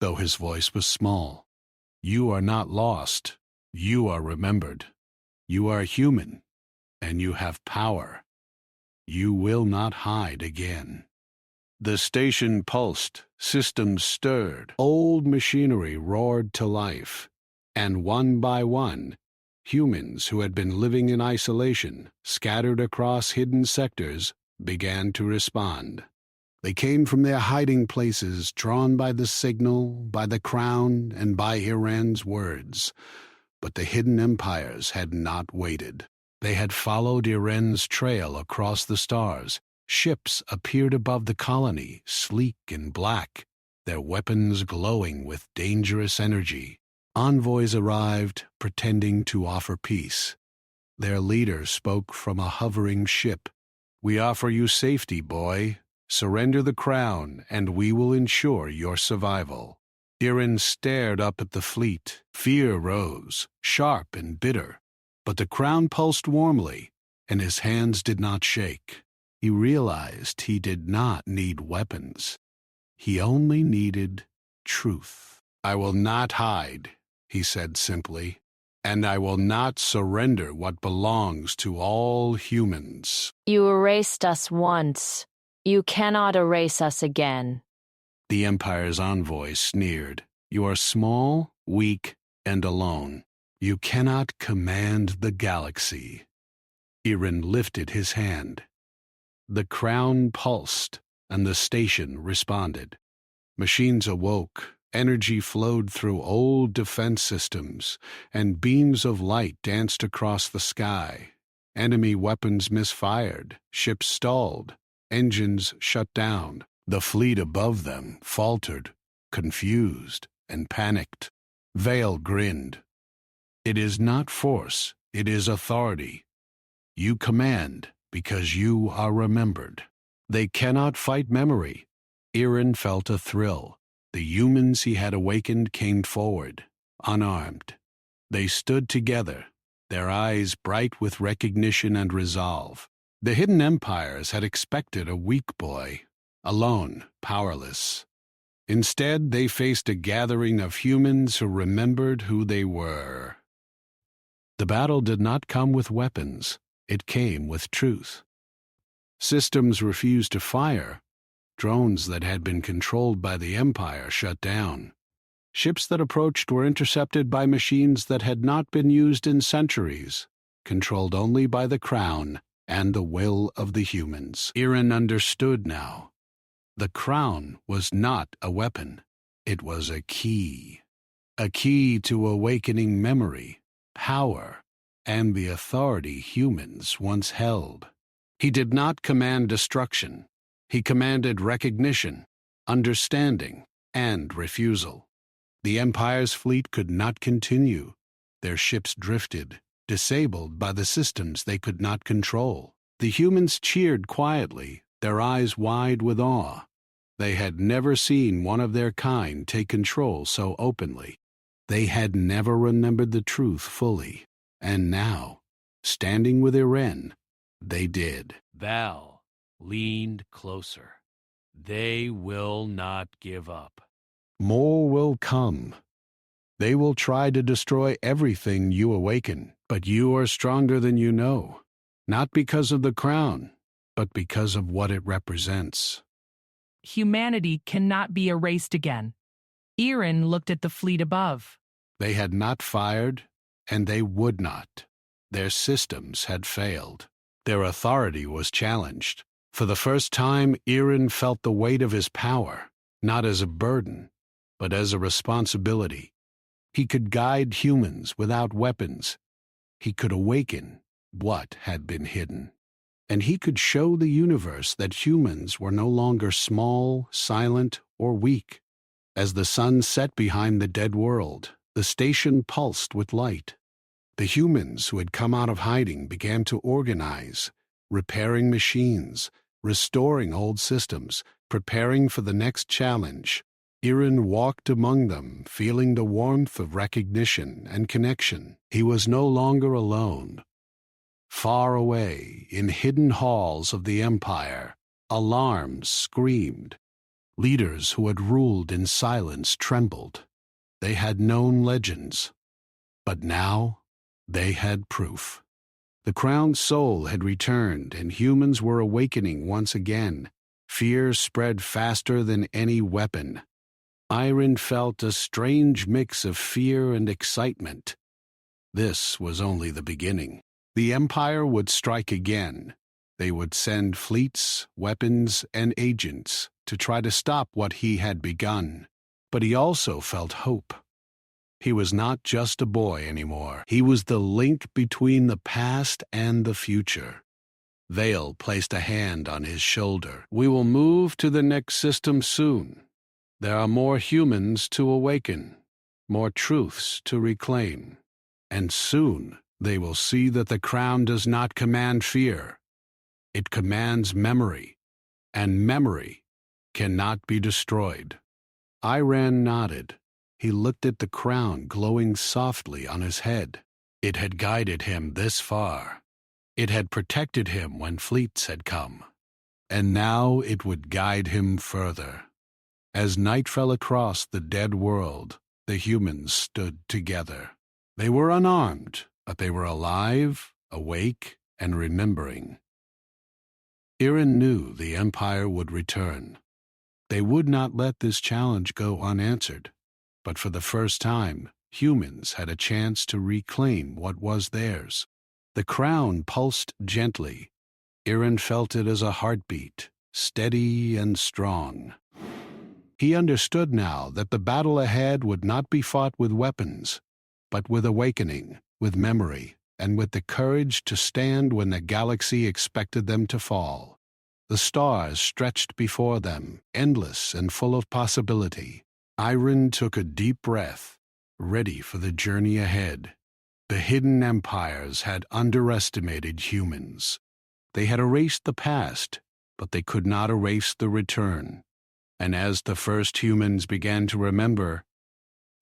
though his voice was small. "You are not lost. You are remembered. You are human, and you have power. You will not hide again." The station pulsed, systems stirred, old machinery roared to life, and one by one, humans who had been living in isolation, scattered across hidden sectors, began to respond. They came from their hiding places, drawn by the signal, by the crown, and by Iran's words. But the hidden empires had not waited. They had followed Iran's trail across the stars. Ships appeared above the colony, sleek and black, their weapons glowing with dangerous energy. Envoys arrived, pretending to offer peace. Their leader spoke from a hovering ship. "We offer you safety, boy. Surrender the crown, and we will ensure your survival." Irin stared up at the fleet. Fear rose, sharp and bitter. But the crown pulsed warmly, and his hands did not shake. He realized he did not need weapons. He only needed truth. "I will not hide," he said simply, "and I will not surrender what belongs to all humans." "You erased us once. You cannot erase us again." The Empire's envoy sneered. "You are small, weak, and alone. You cannot command the galaxy." Irin lifted his hand. The crown pulsed, and the station responded. Machines awoke, energy flowed through old defense systems, and beams of light danced across the sky. Enemy weapons misfired, ships stalled, engines shut down. The fleet above them faltered, confused, and panicked. Vale grinned. "It is not force, it is authority. You command because you are remembered." They cannot fight memory. Irin felt a thrill. The humans he had awakened came forward, unarmed. They stood together, their eyes bright with recognition and resolve. The hidden empires had expected a weak boy, alone, powerless. Instead, they faced a gathering of humans who remembered who they were. The battle did not come with weapons. It came with truth. Systems refused to fire. Drones that had been controlled by the Empire shut down. Ships that approached were intercepted by machines that had not been used in centuries, controlled only by the Crown and the will of the humans. Irin understood now. The Crown was not a weapon. It was a key to awakening memory, power, and the authority humans once held. He did not command destruction. He commanded recognition, understanding, and refusal. The Empire's fleet could not continue. Their ships drifted, disabled by the systems they could not control. The humans cheered quietly, their eyes wide with awe. They had never seen one of their kind take control so openly. They had never remembered the truth fully. And now, standing with Irin, they did. Val leaned closer. They will not give up. More will come. They will try to destroy everything you awaken, but you are stronger than you know, not because of the Crown, but because of what it represents. Humanity cannot be erased again. Irin looked at the fleet above. They had not fired, and they would not. Their systems had failed. Their authority was challenged. For the first time, Irin felt the weight of his power, not as a burden, but as a responsibility. He could guide humans without weapons. He could awaken what had been hidden. And he could show the universe that humans were no longer small, silent, or weak. As the sun set behind the dead world, the station pulsed with light. The humans who had come out of hiding began to organize, repairing machines, restoring old systems, preparing for the next challenge. Irin walked among them, feeling the warmth of recognition and connection. He was no longer alone. Far away, in hidden halls of the Empire, alarms screamed. Leaders who had ruled in silence trembled. They had known legends, but now they had proof. The Crown's soul had returned, and humans were awakening once again. Fear spread faster than any weapon. Irin felt a strange mix of fear and excitement. This was only the beginning. The Empire would strike again. They would send fleets, weapons, and agents to try to stop what he had begun. But he also felt hope. He was not just a boy anymore. He was the link between the past and the future. Vale placed a hand on his shoulder. We will move to the next system soon. There are more humans to awaken, more truths to reclaim. And soon they will see that the Crown does not command fear. It commands memory, and memory cannot be destroyed. Irin nodded. He looked at the crown glowing softly on his head. It had guided him this far. It had protected him when fleets had come. And now it would guide him further. As night fell across the dead world, the humans stood together. They were unarmed, but they were alive, awake, and remembering. Irin knew the Empire would return. They would not let this challenge go unanswered. But for the first time, humans had a chance to reclaim what was theirs. The crown pulsed gently. Irin felt it as a heartbeat, steady and strong. He understood now that the battle ahead would not be fought with weapons, but with awakening, with memory, and with the courage to stand when the galaxy expected them to fall. The stars stretched before them, endless and full of possibility. Irin took a deep breath, ready for the journey ahead. The hidden empires had underestimated humans. They had erased the past, but they could not erase the return. And as the first humans began to remember,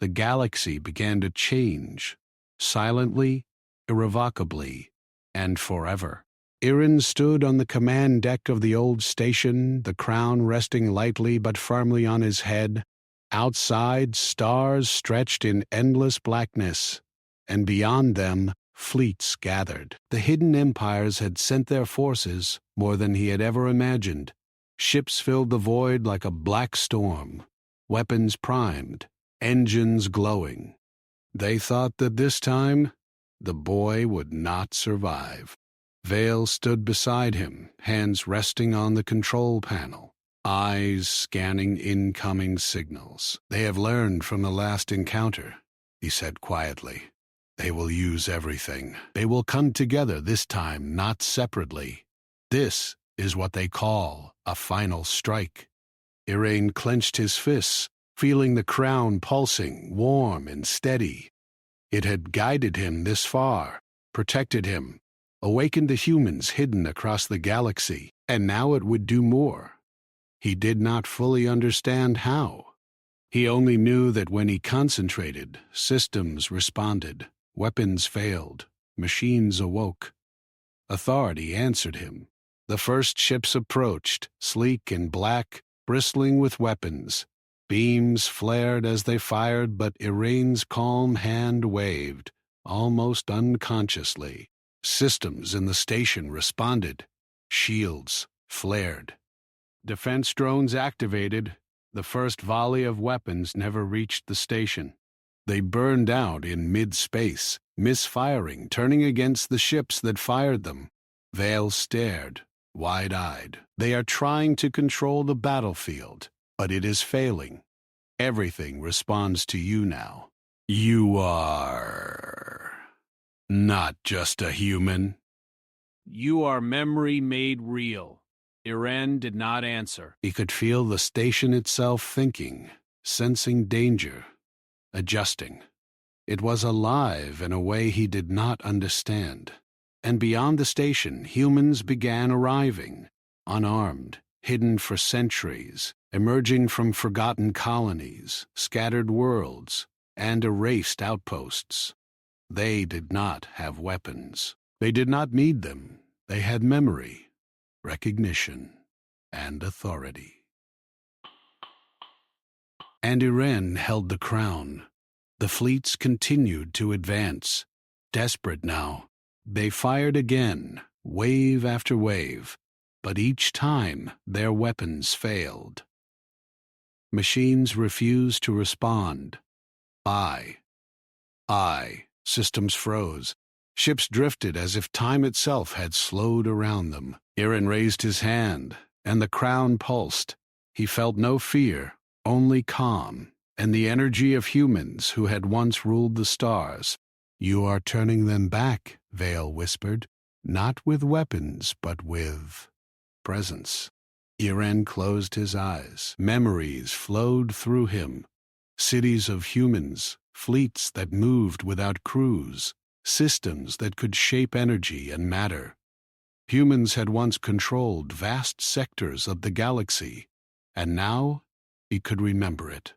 the galaxy began to change, silently, irrevocably, and forever. Irin stood on the command deck of the old station, the crown resting lightly but firmly on his head. Outside, stars stretched in endless blackness, and beyond them, fleets gathered. The hidden empires had sent their forces more than he had ever imagined. Ships filled the void like a black storm, weapons primed, engines glowing. They thought that this time, the boy would not survive. Vale stood beside him, hands resting on the control panel, eyes scanning incoming signals. "They have learned from the last encounter," he said quietly. "They will use everything. They will come together this time, not separately. This is what they call a final strike." Irin clenched his fists, feeling the crown pulsing, warm and steady. It had guided him this far, protected him, awakened the humans hidden across the galaxy, and now it would do more. He did not fully understand how. He only knew that when he concentrated, systems responded, weapons failed, machines awoke. Authority answered him. The first ships approached, sleek and black, bristling with weapons. Beams flared as they fired, but Irin's calm hand waved, almost unconsciously. Systems in the station responded. Shields flared. Defense drones activated. The first volley of weapons never reached the station. They burned out in mid-space, misfiring, turning against the ships that fired them. Vale stared, wide-eyed. They are trying to control the battlefield, but it is failing. Everything responds to you now. You are not just a human. You are memory made real. Irin did not answer. He could feel the station itself thinking, sensing danger, adjusting. It was alive in a way he did not understand. And beyond the station, humans began arriving, unarmed, hidden for centuries, emerging from forgotten colonies, scattered worlds, and erased outposts. They did not have weapons. They did not need them. They had memory, recognition, and authority. And Irin held the crown. The fleets continued to advance. Desperate now, they fired again, wave after wave, but each time their weapons failed. Machines refused to respond. Systems froze. Ships drifted as if time itself had slowed around them. Irin raised his hand, and the crown pulsed. He felt no fear, only calm, and the energy of humans who had once ruled the stars. "You are turning them back," Vale whispered, "not with weapons, but with presence." Irin closed his eyes. Memories flowed through him. Cities of humans, fleets that moved without crews, systems that could shape energy and matter. Humans had once controlled vast sectors of the galaxy, and now he could remember it.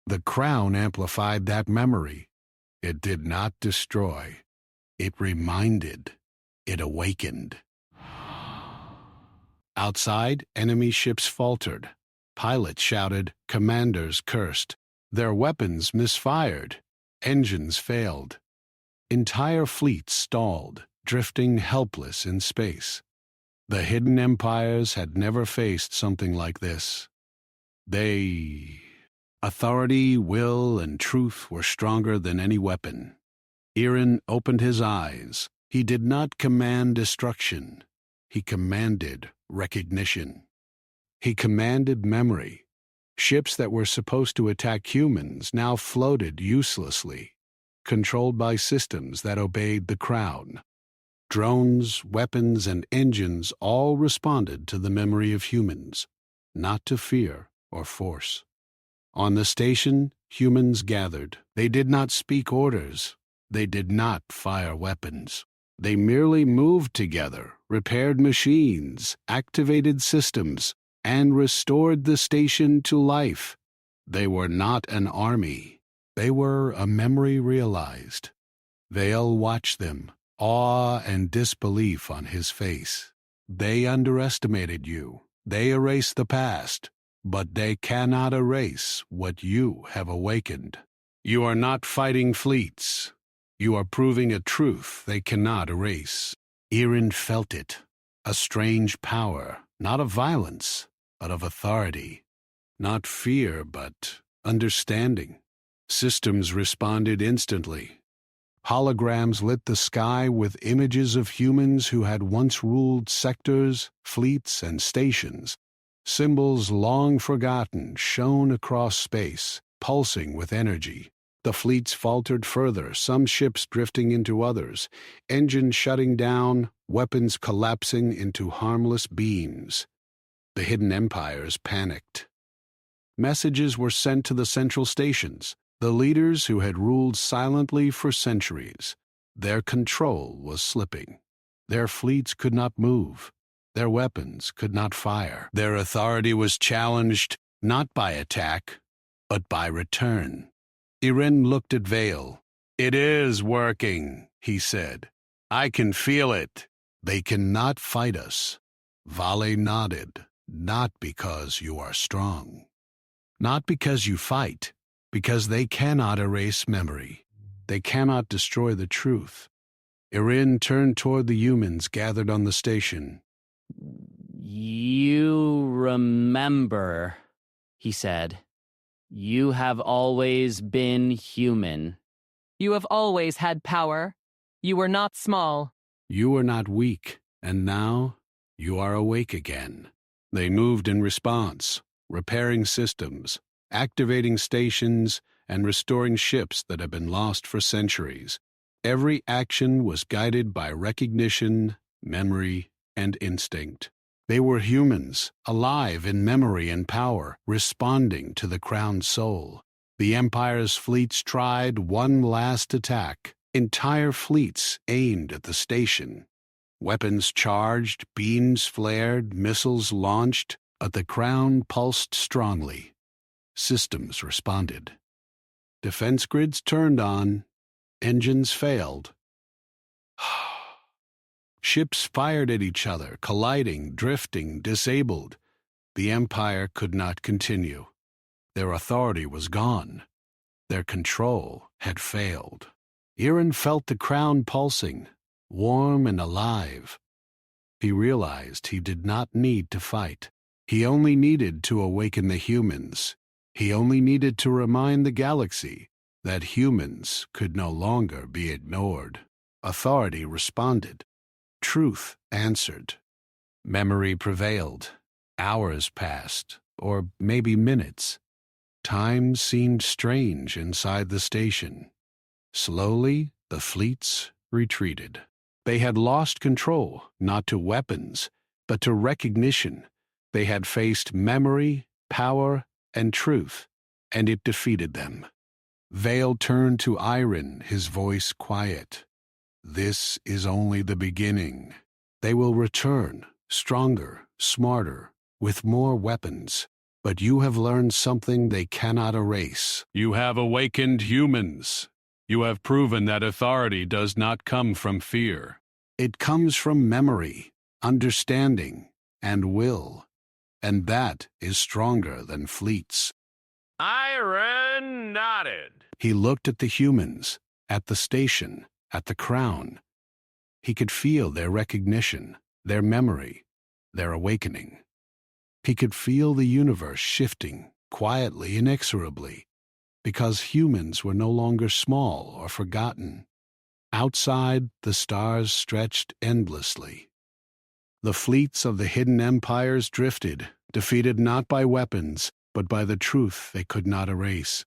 The crown amplified that memory. It did not destroy. It reminded. It awakened. Outside, enemy ships faltered. Pilots shouted, commanders cursed. Their weapons misfired. Engines failed. Entire fleets stalled, drifting helpless in space. The hidden empires had never faced something like this. Authority, will, and truth were stronger than any weapon. Irin opened his eyes. He did not command destruction. He commanded recognition. He commanded memory. Ships that were supposed to attack humans now floated uselessly, controlled by systems that obeyed the crown. Drones, weapons, and engines all responded to the memory of humans, not to fear or force. On the station, humans gathered. They did not speak orders. They did not fire weapons. They merely moved together, repaired machines, activated systems, and restored the station to life. They were not an army. They were a memory realized. Vale watched them, awe and disbelief on his face. They underestimated you. They erased the past, but they cannot erase what you have awakened. You are not fighting fleets. You are proving a truth they cannot erase. Irin felt it, a strange power, not of violence, but of authority. Not fear, but understanding. Systems responded instantly. Holograms lit the sky with images of humans who had once ruled sectors, fleets, and stations. Symbols long forgotten shone across space, pulsing with energy. The fleets faltered further, some ships drifting into others, engines shutting down, weapons collapsing into harmless beams. The hidden empires panicked. Messages were sent to the central stations, the leaders who had ruled silently for centuries. Their control was slipping. Their fleets could not move. Their weapons could not fire. Their authority was challenged not by attack, but by return. Irin looked at Vale. "It is working," he said. "I can feel it." "They cannot fight us." Vale nodded. "Not because you are strong. Not because you fight. Because they cannot erase memory. They cannot destroy the truth." Irin turned toward the humans gathered on the station. "You remember," he said. "You have always been human." You have always had power. You were not small. You were not weak, and now you are awake again. They moved in response, repairing systems, activating stations, and restoring ships that had been lost for centuries. Every action was guided by recognition, memory, and instinct. They were humans, alive in memory and power, responding to the crowned soul. The Empire's fleets tried one last attack. Entire fleets aimed at the station. Weapons charged, beams flared, missiles launched, but the crown pulsed strongly. Systems responded. Defense grids turned on. Engines failed. Ships fired at each other, colliding, drifting, disabled. The Empire could not continue. Their authority was gone. Their control had failed. Irin felt the crown pulsing, warm and alive. He realized he did not need to fight. He only needed to awaken the humans. He only needed to remind the galaxy that humans could no longer be ignored. Authority responded. Truth answered. Memory prevailed. Hours passed, or maybe minutes. Time seemed strange inside the station. Slowly, the fleets retreated. They had lost control, not to weapons, but to recognition. They had faced memory, power, and truth, and it defeated them. Vale turned to Irin, his voice quiet. "This is only the beginning. They will return, stronger, smarter, with more weapons. But you have learned something they cannot erase. You have awakened humans. You have proven that authority does not come from fear. It comes from memory, understanding, and will. And that is stronger than fleets." Iron nodded. He looked at the humans, at the station, at the crown. He could feel their recognition, their memory, their awakening. He could feel the universe shifting, quietly, inexorably, because humans were no longer small or forgotten. Outside, the stars stretched endlessly. The fleets of the hidden empires drifted, defeated not by weapons, but by the truth they could not erase.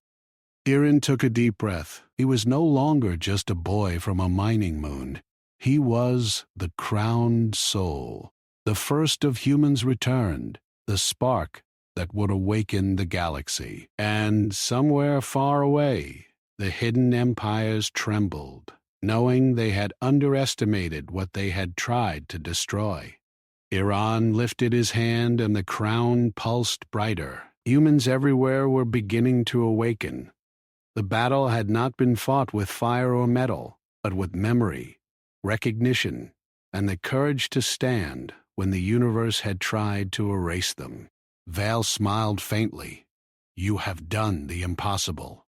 Irin took a deep breath. He was no longer just a boy from a mining moon. He was the crowned soul. The first of humans returned, the spark that would awaken the galaxy. And somewhere far away, the hidden empires trembled, knowing they had underestimated what they had tried to destroy. Iran lifted his hand and the crown pulsed brighter. Humans everywhere were beginning to awaken. The battle had not been fought with fire or metal, but with memory, recognition, and the courage to stand when the universe had tried to erase them. Val smiled faintly. You have done the impossible.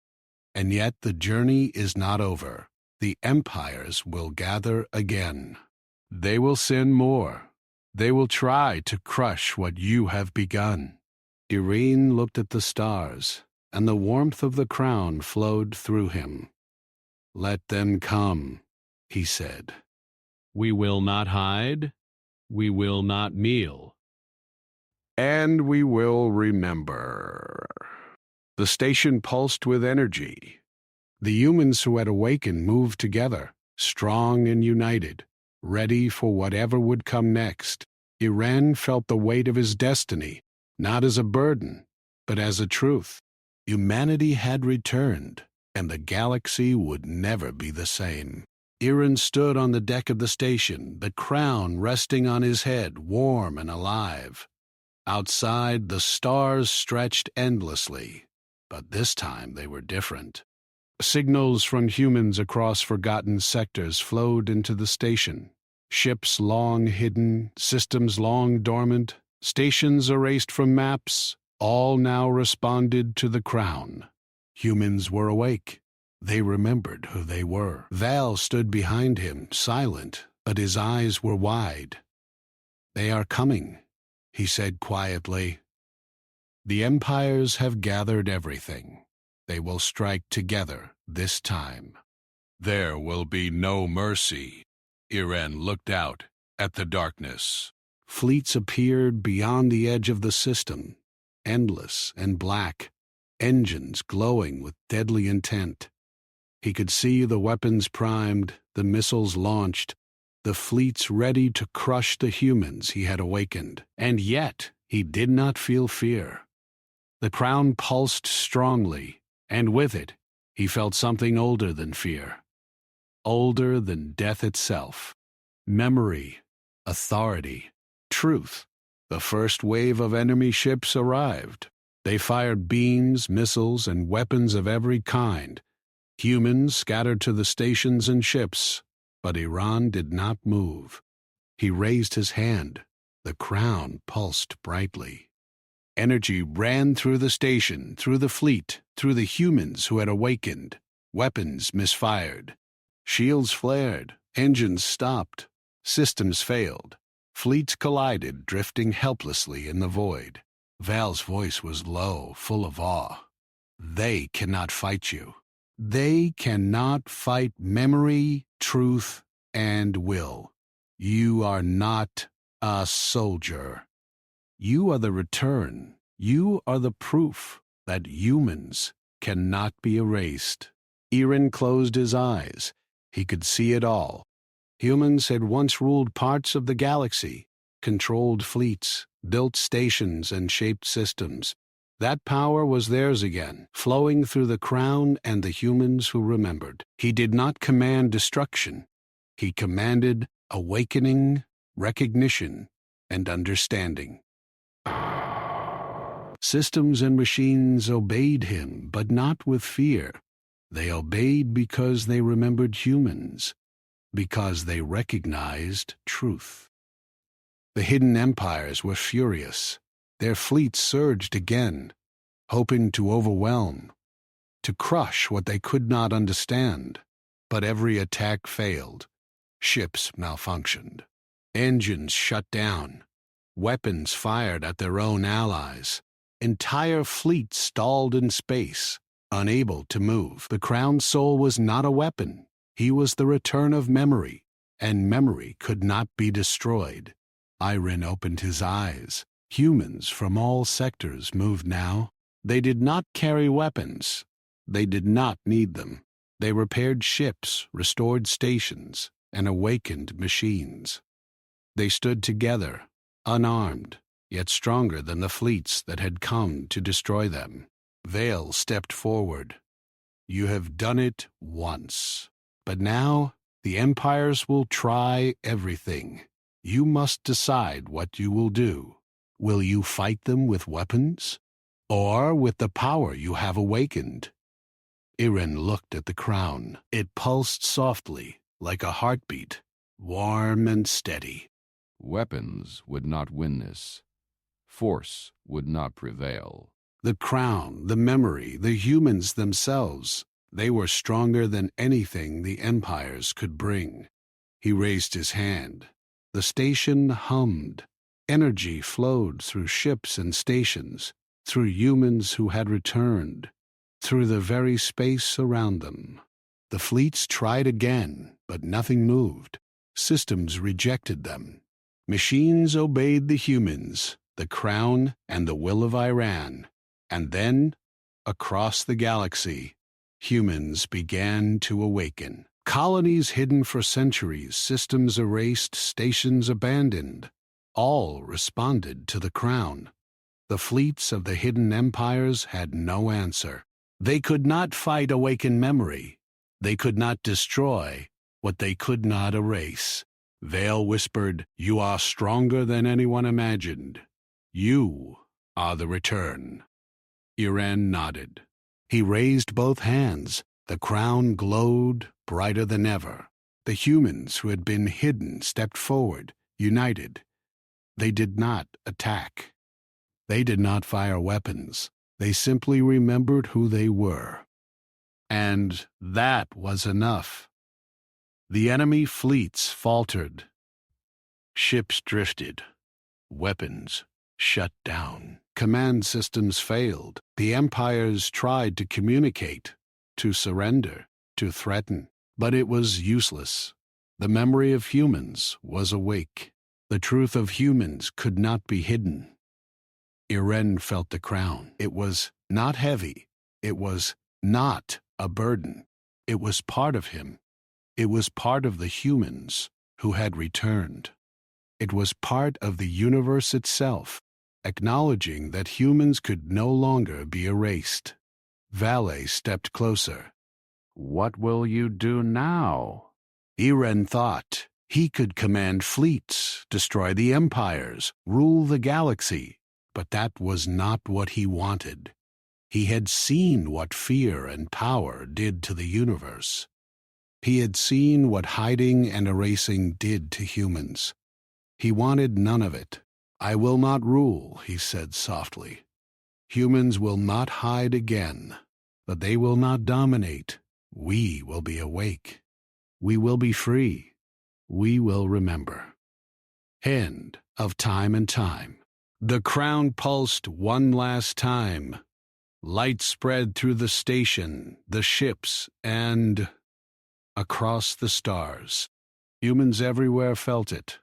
And yet the journey is not over. The empires will gather again. They will sin more. They will try to crush what you have begun. Irene looked at the stars, and the warmth of the crown flowed through him. Let them come, he said. We will not hide. We will not kneel. And we will remember. The station pulsed with energy. The humans who had awakened moved together, strong and united, ready for whatever would come next. Irene felt the weight of his destiny, not as a burden, but as a truth. Humanity had returned, and the galaxy would never be the same. Irene stood on the deck of the station, the crown resting on his head, warm and alive. Outside, the stars stretched endlessly, but this time they were different. Signals from humans across forgotten sectors flowed into the station. Ships long hidden, systems long dormant, stations erased from maps, all now responded to the crown. Humans were awake. They remembered who they were. Val stood behind him, silent, but his eyes were wide. They are coming, he said quietly. The empires have gathered everything. They will strike together this time. There will be no mercy. Irene looked out at the darkness. Fleets appeared beyond the edge of the system, endless and black, engines glowing with deadly intent. He could see the weapons primed, the missiles launched, the fleets ready to crush the humans he had awakened. And yet he did not feel fear. The crown pulsed strongly, and with it he felt something older than fear. Older than death itself. Memory, authority, truth. The first wave of enemy ships arrived. They fired beams, missiles, and weapons of every kind. Humans scattered to the stations and ships, but Iran did not move. He raised his hand. The crown pulsed brightly. Energy ran through the station, through the fleet, through the humans who had awakened. Weapons misfired. Shields flared. Engines stopped. Systems failed. Fleets collided, drifting helplessly in the void. Val's voice was low, full of awe. They cannot fight you. They cannot fight memory, truth, and will. You are not a soldier. You are the return. You are the proof that humans cannot be erased. Iran closed his eyes. He could see it all. Humans had once ruled parts of the galaxy, controlled fleets, built stations, and shaped systems. That power was theirs again, flowing through the crown and the humans who remembered. He did not command destruction. He commanded awakening, recognition, and understanding. Systems and machines obeyed him, but not with fear. They obeyed because they remembered humans, because they recognized truth. The hidden empires were furious. Their fleets surged again, hoping to overwhelm, to crush what they could not understand. But every attack failed. Ships malfunctioned. Engines shut down. Weapons fired at their own allies. Entire fleets stalled in space, unable to move. The crowned soul was not a weapon. He was the return of memory, and memory could not be destroyed. Iran opened his eyes. Humans from all sectors moved now. They did not carry weapons. They did not need them. They repaired ships, restored stations, and awakened machines. They stood together, unarmed, yet stronger than the fleets that had come to destroy them. Vale stepped forward. You have done it once. But now the empires will try everything. You must decide what you will do. Will you fight them with weapons, or with the power you have awakened? Iran looked at the crown. It pulsed softly, like a heartbeat. warm and steady. Weapons would not win this. Force would not prevail. The crown, the memory, the humans themselves, they were stronger than anything the empires could bring. He raised his hand. The station hummed. Energy flowed through ships and stations, through humans who had returned, through the very space around them. The fleets tried again, but nothing moved. Systems rejected them. Machines obeyed the humans, the crown, and the will of Iran. And then, across the galaxy, humans began to awaken. Colonies hidden for centuries, systems erased, stations abandoned. All responded to the crown. The fleets of the hidden empires had no answer. They could not fight awakened memory. They could not destroy what they could not erase. Vale whispered, "You are stronger than anyone imagined. You are the return." Iran nodded. He raised both hands. The crown glowed brighter than ever. The humans who had been hidden stepped forward, united. They did not attack. They did not fire weapons. They simply remembered who they were. And that was enough. The enemy fleets faltered. Ships drifted. Weapons shut down. Command systems failed. The empires tried to communicate, to surrender, to threaten. But it was useless. The memory of humans was awake. The truth of humans could not be hidden. Iren felt the crown. It was not heavy. It was not a burden. It was part of him. It was part of the humans who had returned. It was part of the universe itself, acknowledging that humans could no longer be erased. Valet stepped closer. What will you do now? Iren thought. He could command fleets, destroy the empires, rule the galaxy. But that was not what he wanted. He had seen what fear and power did to the universe. He had seen what hiding and erasing did to humans. He wanted none of it. "I will not rule," he said softly. "Humans will not hide again, but they will not dominate. We will be awake. We will be free. We will remember." End of Time and Time. The crown pulsed one last time. Light spread through the station, the ships, and across the stars. Humans everywhere felt it.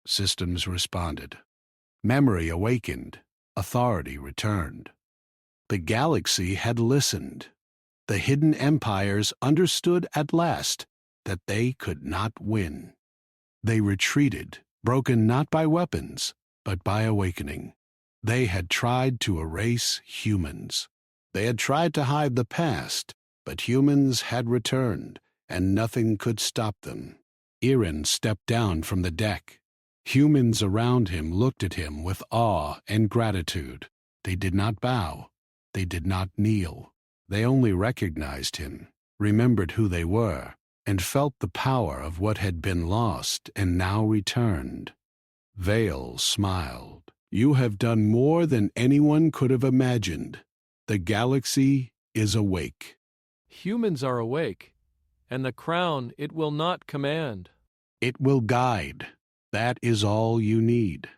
Systems responded. Memory awakened. Authority returned. The galaxy had listened. The hidden empires understood at last that they could not win. They retreated, broken not by weapons, but by awakening. They had tried to erase humans. They had tried to hide the past, but humans had returned, and nothing could stop them. Iren stepped down from the deck. Humans around him looked at him with awe and gratitude. They did not bow. They did not kneel. They only recognized him, remembered who they were, and felt the power of what had been lost and now returned. Vale smiled. "You have done more than anyone could have imagined. The galaxy is awake." Humans are awake, and the crown it will not command. "It will guide. That is all you need."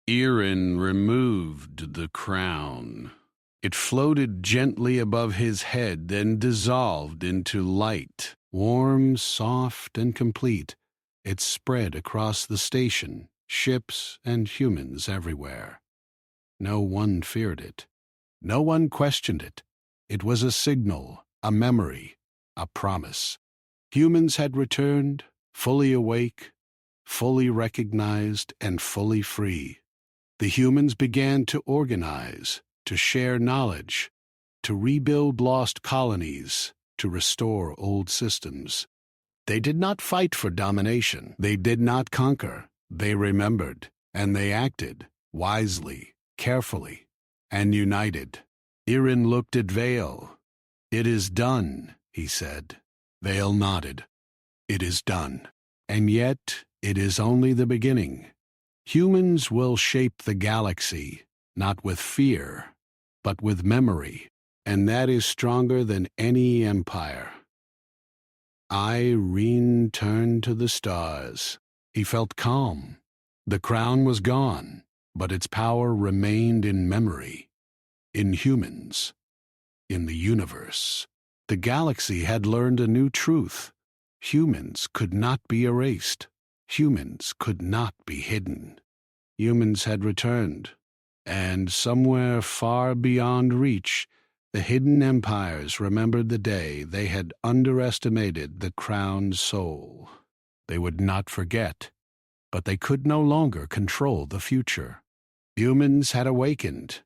Iren removed the crown. It floated gently above his head, then dissolved into light. Warm, soft, and complete, it spread across the station, ships and humans everywhere. No one feared it. No one questioned it. It was a signal, a memory, a promise. Humans had returned, fully awake, fully recognized, and fully free. The humans began to organize, to share knowledge, to rebuild lost colonies, to restore old systems. They did not fight for domination. They did not conquer. They remembered, and they acted, wisely, carefully, and united. Iren looked at Vale. "It is done," he said. Vale nodded. "It is done." And yet, it is only the beginning. Humans will shape the galaxy, not with fear, but with memory, and that is stronger than any empire. Irene turned to the stars. He felt calm. The crown was gone, but its power remained in memory, in humans, in the universe. The galaxy had learned a new truth. Humans could not be erased. Humans could not be hidden. Humans had returned, and somewhere far beyond reach, the hidden empires remembered the day they had underestimated the crown's soul. They would not forget, but they could no longer control the future. Humans had awakened.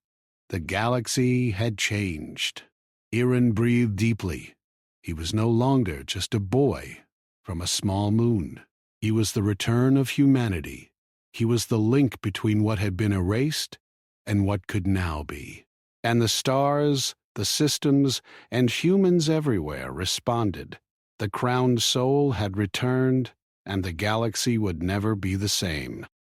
The galaxy had changed. Irin breathed deeply. He was no longer just a boy from a small moon. He was the return of humanity. He was the link between what had been erased and what could now be. And the stars, the systems, and humans everywhere responded. The crowned soul had returned, and the galaxy would never be the same.